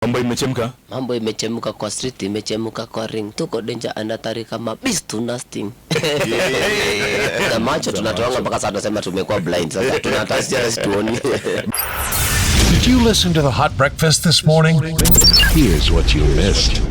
Mambo imechemka? Mambo imechemka kwa street, imechemka kwa ring. Tuko danger anatari kama beast to nasting. Na macho tunatoanga mpaka sasa tunasema tumekuwa blind sasa. Tunatasia tuoni. Did you listen to the hot breakfast this morning? Here's what you missed.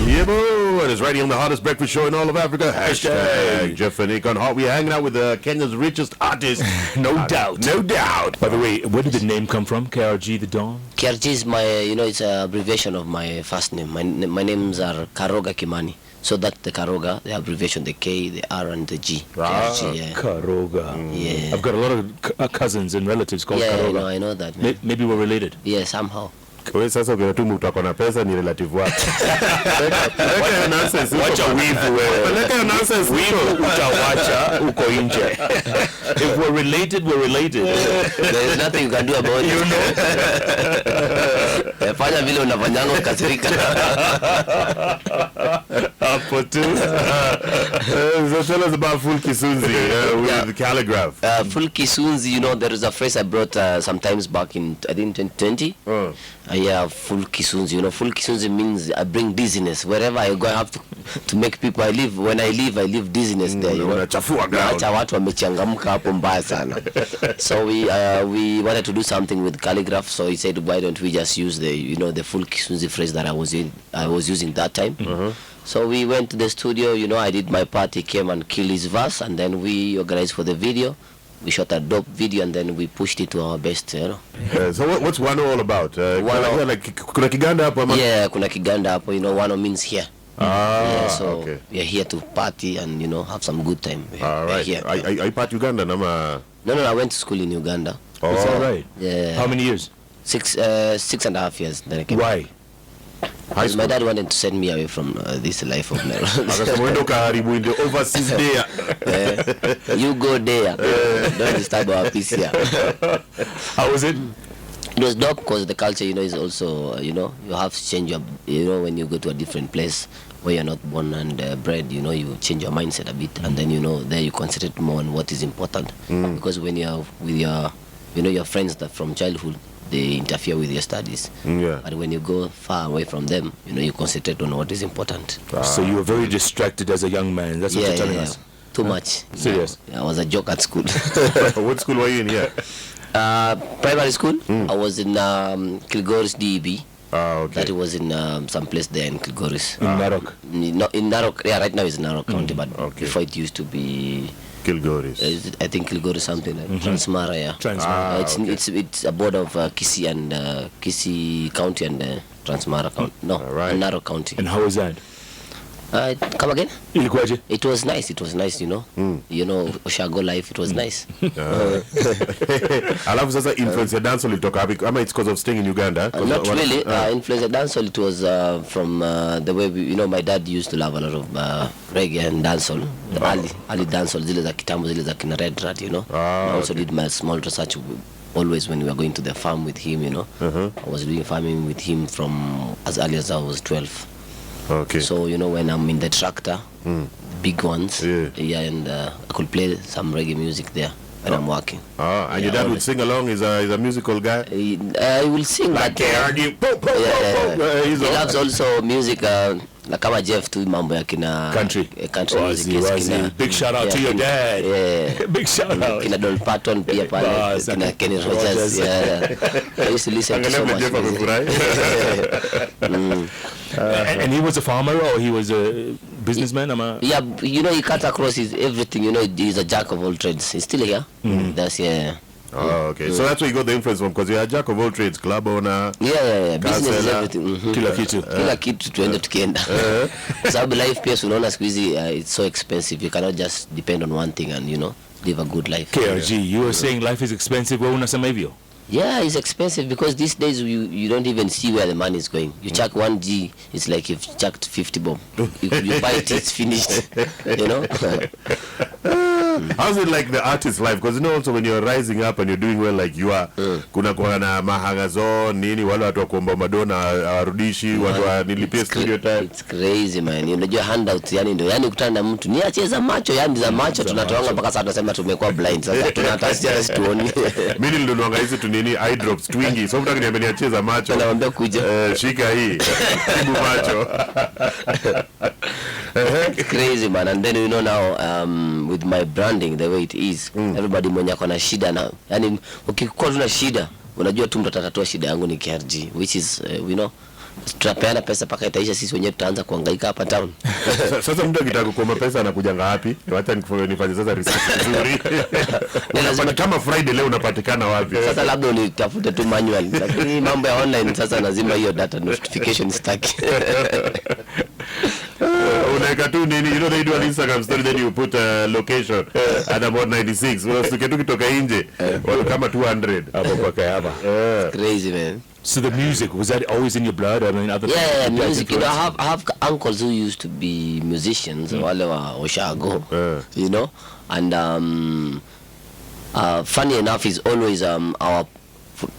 Yeah, boo. It is right here on the hottest breakfast show in all of Africa. Hashtag Jeff and Nick on Hot. We are hanging out with Kenya's richest artist. No doubt. No doubt. By the way, where did the name come from? KRG, the Dawn? KRG is my, it's an abbreviation of my first name. My names are Karoga Kimani. So that's the Karoga, the abbreviation, the K, the R, and the G. KRG, yeah. Karoga. Yeah. I've got a lot of cousins and relatives called Karoga. Yeah, I know that. Man. Maybe we're related. Yeah, somehow. Wewe sasa ukiwatuma utakuwa na pesa ni relative wako. Leka nonsense. Wacha wivu wewe. Leka nonsense. Wivu utawacha uko nje. If we're related, we're related. There is nothing you can do about it. You know. Fanya vile unafanyanga ukasirika. Hapo tu. So tell us about Full Kisunzi with calligraph. Full Kisunzi, there is a phrase I brought sometimes back in, I think, 2020. Yeah, Full Kisunzi. Full Kisunzi means I bring dizziness. Wherever I go, I have to make people when I leave dizziness there. Unachafua ground. Acha watu wamechangamka hapo mbaya sana. So we wanted to do something with calligraph. So he said, why don't we just use the Full Kisunzi phrase that I was using that time. So we went to the studio. I did my part. He came and killed his verse, and then we organized for the video. We shot a dope video and then we pushed it to our best, So what's Wano all about? Like kuna kiganda hapo ama? Yeah, kuna kiganda hapo. Wano means here. So okay. We are here to party and have some good time. All right. Are you part Uganda nama? No, I went to school in Uganda. Oh, is that right? Yeah. How many years? 6.5 years. Then I came. Why? Because my dad wanted to send me away from this life of Nairobi. Overseas there. You go there. Don't disturb our peace here. How was it? It was dope because the culture, is also, you have to change your, when you go to a different place where you're not born and bred, you change your mindset a bit, and then, there you concentrate more on what is important. Because when you're with your friends that from childhood, they interfere with your studies. Yeah. But when you go far away from them, you concentrate on what is important. So you were very distracted as a young man. That's what you're telling us. Too much. Serious? I was a joke at school. What school were you in here? Primary school. I was in Kilgoris DEB. Okay. That was in some place there in Kilgoris. In Narok? In Narok. Yeah, right now it's Narok County, but okay. Before it used to be Kilgoris. I think Kilgoris something like Transmara. Yeah. Transmara. It's a border of Kisii and Kisii County and Transmara County. No, right. Narok County. And how was that? Come again? Ilikuwaje? It was nice. Oshago life. It was nice. Alafu sasa influence ya dancehall ilitoka wapi? Ama it's because of staying in Uganda? Not really. Influence ya dancehall, it was from the way my dad used to love a lot of reggae and dancehall. The early dancehall, zile za kitambo, zile za kina Red Rat, I also did my small research always when we were going to the farm with him, I was doing farming with him from as early as I was 12. Okay. So, when I'm in the tractor, big ones, and I could play some reggae music there when I'm working. And your dad would sing along? He's a musical guy? He will sing. Like KRG. He loves also music, kama Jeff tu mambo ya kina country music. Big shout out to your dad. Yeah. Big shout out. Kina Don Patton pia pale, kina Kenny Rogers. Yeah. I used to listen to so much music. And he was a farmer or he was a businessman? Yeah, he cut across his everything. He's a jack of all trades. He's still here. That's okay. So that's where you got the influence from, because you're a jack of all trades, club owner. Yeah. Business is everything. Kila kitu tuende tukienda. Sababu life pia unaona siku hizi it's so expensive. You cannot just depend on one thing and live a good life. KRG, you were saying life is expensive. Wewe unasema hivyo? Yeah, it's expensive because these days you don't even see where the money is going. You chuck 1G, it's like you've chucked 50 bomb. You buy it, it's finished. How's it like the artist life? Because you know also when you're rising up and you're doing well like you are, kuna kwa na mahangazo nini wale watu wa kuomba madona warudishi watu wa nilipia studio time. It's crazy man. Unajua handout yani ndio yani kutana na mtu ni acheza macho yani za macho tunatoanga mpaka sasa tunasema tumekuwa blind sasa tunatasia tuoni. Mimi nilionanga hizi tu nini eye drops twingi. So mtaka niambia niacheza macho. Naomba kuja. Shika hii. Tibu macho. It's crazy man. And then you know now with my branding the way it is, everybody mwenye akona shida na yani ukikuwa tuna shida unajua tu mtu atatatua shida yangu ni KRG, which is you know tutapeana pesa paka itaisha, sisi wenyewe tutaanza kuhangaika hapa town. Sasa mtu akitaka kuomba pesa anakuja wapi? Wacha nifanye sasa research nzuri. Lazima kama Friday leo unapatikana wapi? Sasa labda unitafute tu manual. Lakini mambo ya online sasa lazima hiyo data notification stack. Unaweka tu nini, you know they do an Instagram story then you put a location at about 96. Unasikia tu kitoka nje kama 200 hapo kwa kaya. Crazy man. So the music, was that always in your blood? I mean, other music. You know, I have uncles who used to be musicians, wale wa Oshago, you know, and funny enough is always our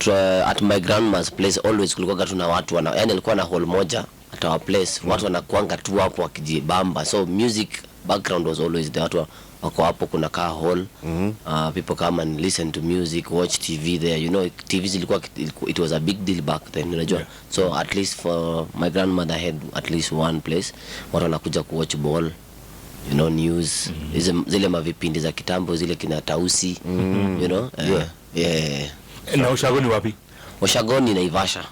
at my grandma's place always kulikuwa tuna watu yani alikuwa na hall moja at our place, watu wanakuanga tu hapo wakijibamba, so music background was always there. Watu wako hapo kuna car hall, people come and listen to music, watch TV there, you know. TV zilikuwa it was a big deal back then, unajua. So at least for my grandmother had at least one place watu wanakuja ku watch ball, you know, news, zile mavipindi za kitambo zile kina Tausi, you know. Na Ushago ni wapi? Ushago ni Naivasha.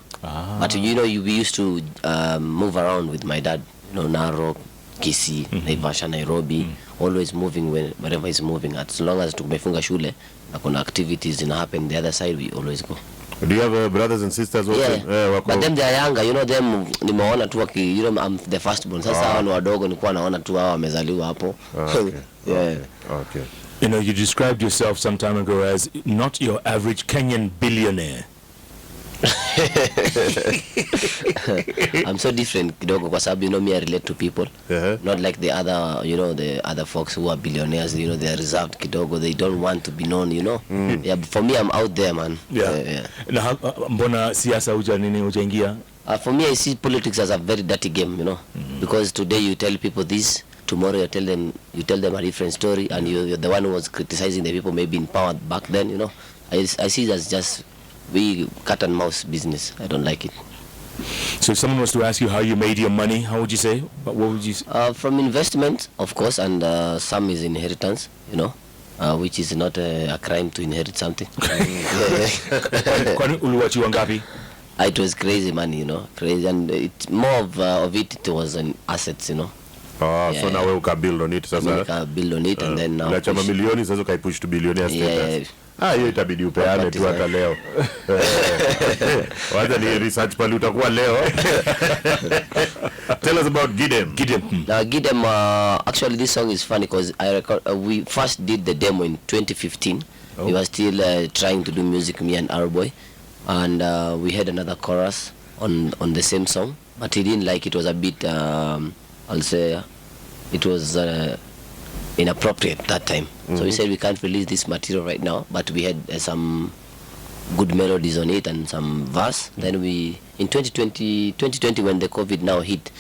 But you know, we used to move around with my dad, you know, Narok, Kisii, Naivasha, Nairobi, always moving wherever he's moving. As long as tumefunga shule na kuna activities in happen the other side, we always go. Do you have brothers and sisters also? Yeah, but them they are younger, you know, them nimeona tu you know, I'm the first born. Sasa hao ni wadogo, nilikuwa naona tu hao wamezaliwa hapo. Okay. You know, you described yourself some time ago as not your average Kenyan billionaire. I'm so different kidogo kwa sababu, you know, me I relate to people, not like the other, you know, the other folks who are billionaires, you know, they are reserved kidogo, they don't want to be known, you know. Yeah, for me I'm out there man. Na mbona siasa hujaingia? For me I see politics as a very dirty game, you know, because today you tell people this, tomorrow you tell them a different story, and you're the one who was criticizing the people maybe in power back then, you know. I see it as just we cat and mouse business. I don't like it. So if someone was to ask you how you made your money, how would you say? What would you say? From investment, of course, and some is inheritance, you know, which is not a crime to inherit something. Kwani uliwachiwa ngapi? It was crazy money, you know, crazy, and it more of it was an assets, you know. So now we can build on it sasa. Build on it and then now. Na chama milioni sasa kai push to billionaire status. Hiyo itabidi upeane tu hata leo. Wacha ni research pale utakuwa leo. Tell us about Gidem. Now Gidem, actually this song is funny because we first did the demo in 2015. We were still trying to do music, me and our boy, and we had another chorus on the same song, but he didn't like it. Was a bit I'll say it was inappropriate that time. So we said we can't release this material right now, but we had some good melodies on it and some verse. Then we in 2020 when the COVID now hit,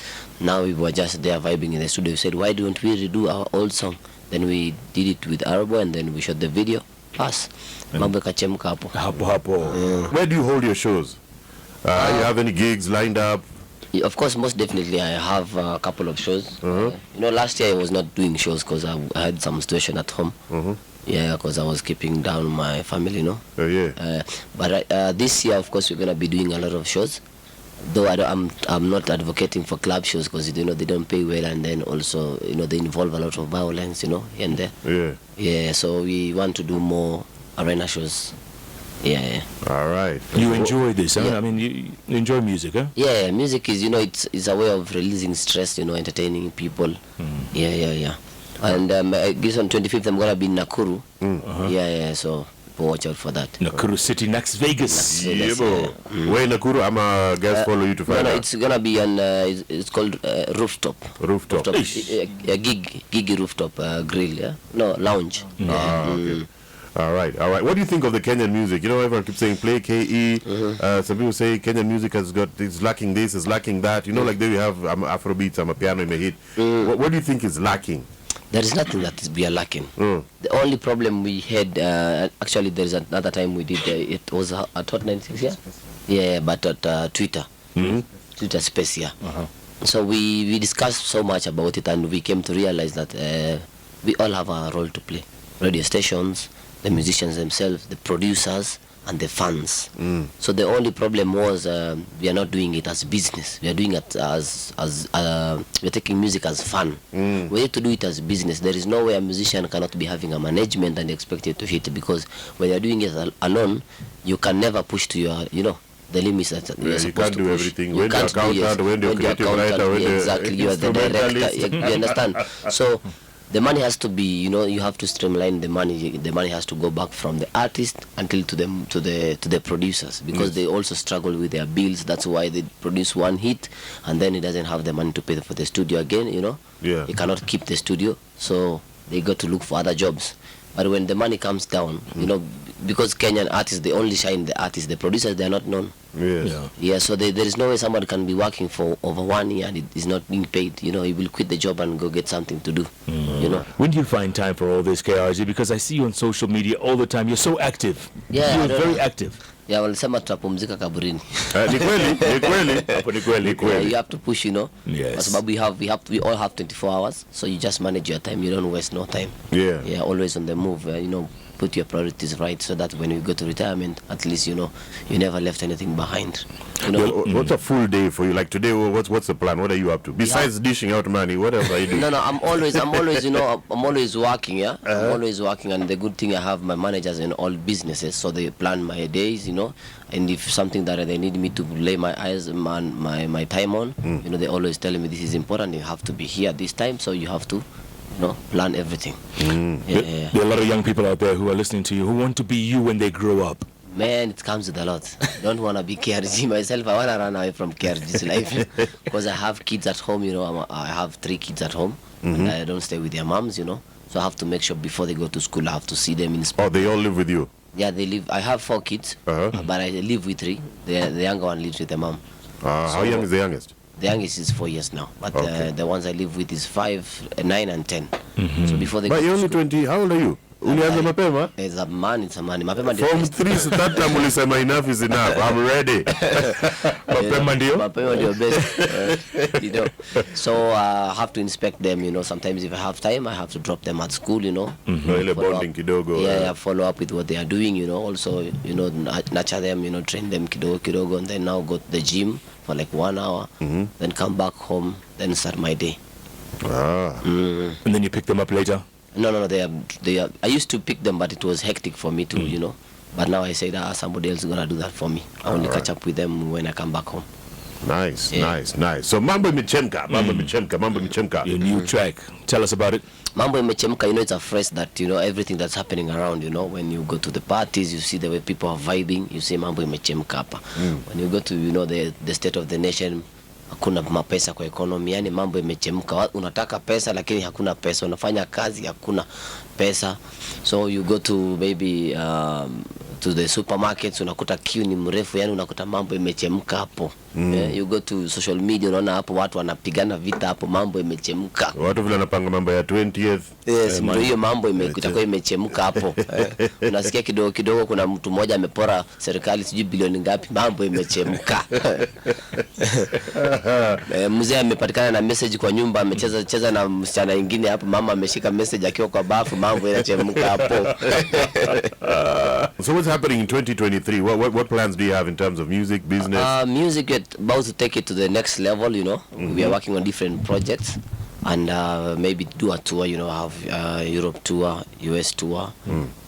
now we were just there vibing in the studio. We said, why don't we redo our old song? Then we did it with Arabo and then we shot the video. Pass. Mambo kachemka hapo. Where do you hold your shows? You have any gigs lined up? Of course, most definitely I have a couple of shows. You know, last year I was not doing shows because I had some situation at home. Yeah, because I was keeping down my family, you know. But this year, of course, we're gonna be doing a lot of shows. Though I'm not advocating for club shows because, you know, they don't pay well, and then also, you know, they involve a lot of violence, you know, here and there. Yeah. So we want to do more arena shows. Yeah. All right. You enjoy this, huh? I mean, you enjoy music, huh? Yeah, music is, you know, it's a way of releasing stress, you know, entertaining people. Yeah. And I guess on 25th I'm gonna be in Nakuru. Yeah. So people watch out for that. Nakuru City, next Vegas. Yeah, bro. Where in Nakuru? I'm a guys follow you to find out. It's gonna be on. It's called rooftop. Rooftop. A gig rooftop grill. Yeah. No lounge. Okay. All right. What do you think of the Kenyan music? You know, everyone keeps saying play KE. Some people say Kenyan music is lacking this, is lacking that. You know, like there we have Afrobeats, a piano in a hit. What do you think is lacking? There is nothing that we are lacking. The only problem we had, actually, there is another time we did. It was at Hot 96, yeah, but at Twitter, Twitter Space, yeah. So we discussed so much about it, and we came to realize that we all have a role to play. Radio stations, the musicians themselves, the producers, and the fans. So the only problem was we are not doing it as business. We are doing it as we're taking music as fun. We need to do it as business. There is no way a musician cannot be having a management and expect it to hit, because when you're doing it alone, you can never push to your, the limits that you're supposed to push. You can't do everything. You when can't you're accountant, when you're creative writer, when exactly, you are the director. You understand? So the money has to be, you have to streamline the money. The money has to go back from the artist until to the producers, because they also struggle with their bills. That's why they produce one hit and then he doesn't have the money to pay for the studio again. He cannot keep the studio, so they got to look for other jobs. But when the money comes down, because Kenyan artists, they only shine the artists. The producers, they are not known. Yeah. So there is no way somebody can be working for over 1 year and it is not being paid. He will quit the job and go get something to do. When do you find time for all this, KRG? Because I see you on social media all the time. You're so active. Yeah, you're very active. Yeah, walisema tutapumzika kaburini. Ni kweli. Hapo ni kweli. You have to push, Yes. Kwa sababu we all have 24 hours, so you just manage your time. You don't waste no time. Yeah, always on the move. Put your priorities right, so that when you go to retirement, at least you never left anything behind. Well, what's a full day for you? Like today, what's the plan? What are you up to? Besides dishing out money, what else are you doing? No, I'm always I'm always working, yeah. I'm always working, and the good thing, I have my managers in all businesses, so they plan my days, and if something that they need me to lay my eyes my time on, they always tell me this is important, you have to be here this time, so you have to plan everything. There are a lot of young people out there who are listening to you who want to be you when they grow up. Man, it comes with a lot. Don't want to be KRG myself. I want to run away from KRG's life because I have kids at home. I have 3 kids at home, and I don't stay with their moms. So I have to make sure before they go to school, I have to see them in school. Oh, they all live with you? Yeah, they live. I have 4 kids, but I live with 3. The younger one lives with the mom. How young is the youngest? The youngest is 4 years now, but the ones I live with is 5, 9, and 10. So before they. But you're only 20. How old are you? Ulianza mapema? It's a man. Mapema ndio. From 3 to that time ulisema enough is enough. I'm ready. Mapema ndio best. So I have to inspect them. Sometimes if I have time, I have to drop them at school. Ile bonding kidogo. Yeah, follow up with what they are doing. Also, nurture them. Train them kidogo, and then now go to the gym for like 1 hour. Then come back home. Then start my day. And then you pick them up later. No, they are. I used to pick them, but it was hectic for me to, But now I say that somebody else is gonna do that for me. I only catch up with them when I come back home. Nice. So Mambo Imechemka. Your new track. Tell us about it. Mambo Imechemka, it's a phrase that, everything that's happening around, when you go to the parties, you see the way people are vibing, you say Mambo Imechemka hapa. When you go to, the state of the nation, hakuna mapesa kwa economy, yani mambo imechemka. Unataka pesa lakini hakuna pesa, unafanya kazi hakuna pesa. So you go to maybe to the supermarkets, unakuta queue ni mrefu, yani unakuta mambo imechemka hapo. You go to social media, unaona hapo watu wanapigana vita hapo, mambo imechemka. Watu vile wanapanga mambo ya 20th. Yes, ndio hiyo mambo itakuwa imechemka hapo. Unasikia kidogo kuna mtu mmoja amepora serikali sijui bilioni ngapi, mambo imechemka. Mzee amepatikana na message kwa nyumba, amecheza na msichana mwingine hapo, mama ameshika message akiwa kwa bafu, mambo inachemka hapo. So what's happening in 2023? What plans do you have in terms of music, business? Music, we're about to take it to the next level, We are working on different projects and maybe do a tour, have Europe tour, US tour.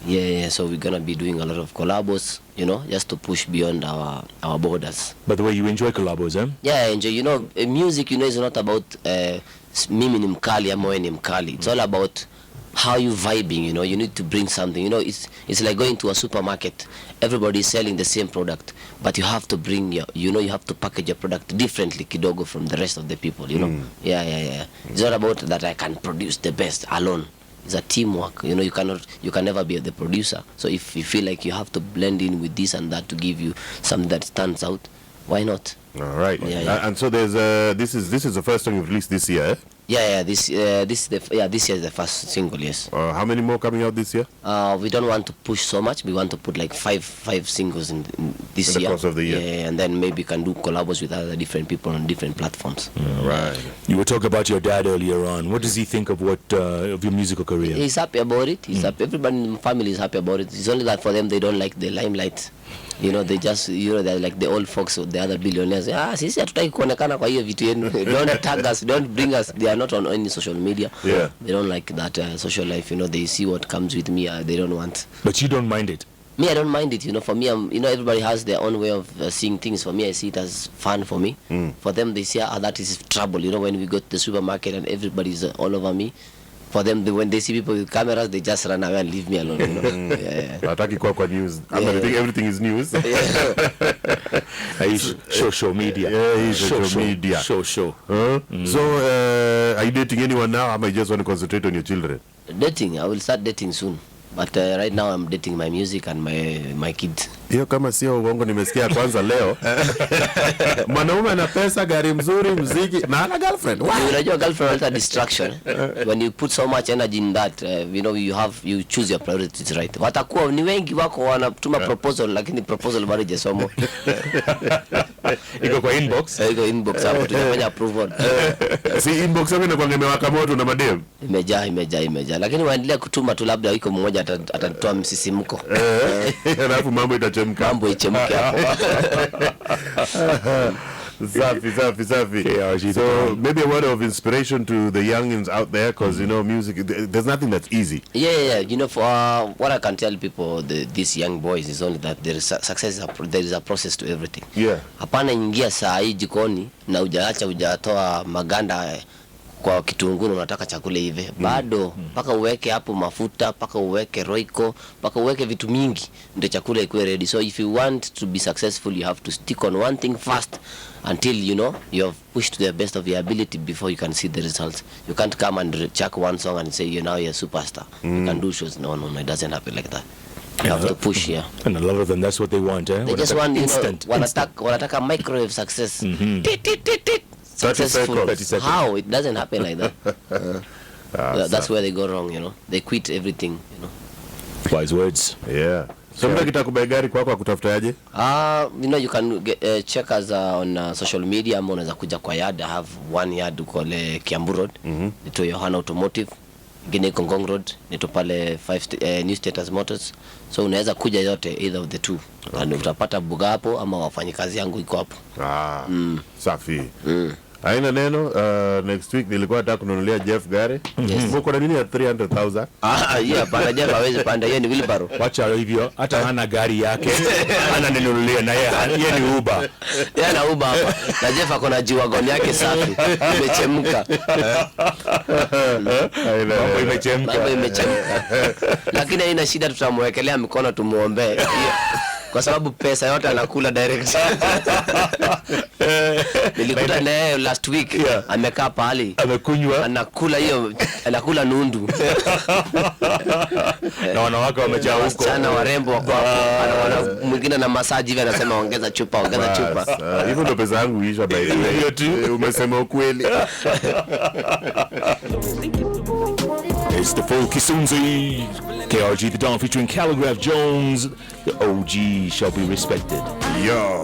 Yeah, so we're going to be doing a lot of collabos, just to push beyond our borders. By the way, you enjoy collabos, eh? Yeah, I enjoy. Music, is not about mimi ni mkali ama wewe ni mkali. It's all about how you vibing, you know. You need to bring something, you know. It's like going to a supermarket. Everybody is selling the same product, but you have to bring your, you know, you have to package your product differently kidogo from the rest of the people, you know. Yeah. It's not about that I can produce the best alone. It's a teamwork, you know. You can never be the producer. So if you feel like you have to blend in with this and that to give you something that stands out, why not? All right. Yeah. And so there's this is the first song you've released this year. Yeah. This year is the first single. Yes. How many more coming out this year? We don't want to push so much. We want to put like five singles in this in the year. course of the year. Yeah, and then maybe can do collabs with other different people on different platforms. All right. You were talking about your dad earlier on. What does he think of of your musical career? He's happy about it. He's happy. Everybody in the family is happy about it. It's only that for them they don't like the limelight. You know, they just, you know, they're like the old folks or the other billionaires. Sisi hatutaki kuonekana kwa hiyo vitu yenu. Don't tag us, don't bring us. They are not on any social media. Yeah. They don't like that social life. You know, they see what comes with me. They don't want. But you don't mind it? Me, I don't mind it. You know, for me, you know, everybody has their own way of seeing things. For me, I see it as fun for me. For them, they see that is trouble. You know, when we go to the supermarket and everybody's all over me. For them, when they see people with cameras, they just run away and leave me alone. You know? Hataki kwa news. I think everything is news. Show media. Yeah, he's social media. Show. So, are you dating anyone now? Or am I just want to concentrate on your children? Dating, I will start dating soon. But right now I'm dating my music and my kids. Hiyo kama sio uongo nimesikia kwanza leo. Mwanaume ana pesa, gari mzuri, muziki na ana girlfriend. Unajua girlfriend is a distraction. When you put so much energy in that, you know, you choose your priorities, right. Watakuwa ni wengi wako wanatuma proposal lakini proposal bado haijasomo. Iko kwa inbox. Iko inbox hapo tunafanya approval. Si inbox hapo inakuwa imewaka moto na madem. Imejaa. Lakini waendelea kutuma tu, labda wiko mmoja atatoa msisimko. Alafu mambo itachemka. Mambo ichemke hapo. Safi. KRG. So maybe a word of inspiration to the youngins out there, because you know, music, there's nothing that's easy. Yeah. You know, for what I can tell people, these young boys, is only that there is success. There is a process to everything. Yeah. Hapana ingia saa hii jikoni na hujatoa maganda kwa kitunguu unataka chakula hivi. Bado paka uweke hapo mafuta, paka uweke roiko, paka uweke vitu mingi ndio chakula ikuwe ready. So if you want to be successful, you have to stick on one thing fast until you know you have pushed to the best of your ability before you can see the results. You can't come and chuck one song and say you're a superstar. You can do shows. No, it doesn't happen like that. You have to push here. And a lot of them, that's what they want, eh? They just want instant. Wanataka microwave success. 30 seconds. How? It doesn't happen like that. That's where they go wrong, you know. They quit everything, you know. Wise words. Yeah. So mtu akitakubai gari kwako akutafutaje? You know, you can check us on social media. Ama unaweza kuja kwa yard. I have one yard kule Kiambu Road. Nito Yohana Automotive. Ingine iko Ngong Road. Nito pale New Status Motors. So unaweza kuja yote, either of the two. And utapata buga hapo ama wafanyikazi yangu iko hapo. Safi. Haina neno. Next week nilikuwa nataka kununulia Jeff gari. Mko na nini ya 300,000? Yeah, panda Jeff hawezi panda, yeye ni wheelbarrow. Wacha hivyo, hata hana gari yake. Ananinunulia na yeye ni Uber. Yeye na Uber hapa. Na Jeff ako na G-Wagon yake safi. Imechemka. Mambo imechemka. Lakini haina shida, tutamwekelea mikono tumuombe. Kwa sababu pesa yote anakula direct. Nilikuta naye last week, amekaa pale amekunywa, anakula nundu. Na wanawake wamejaa huko. Sana warembo wako hapo. Anaona mwingine na massage hivi anasema ongeza chupa. Hivyo ndo pesa yangu isha by the way. Hiyo tu. Umesema ukweli. It's the full Kisunzi. KRG the Don featuring Calligraph Jones. The OG shall be respected. Yo.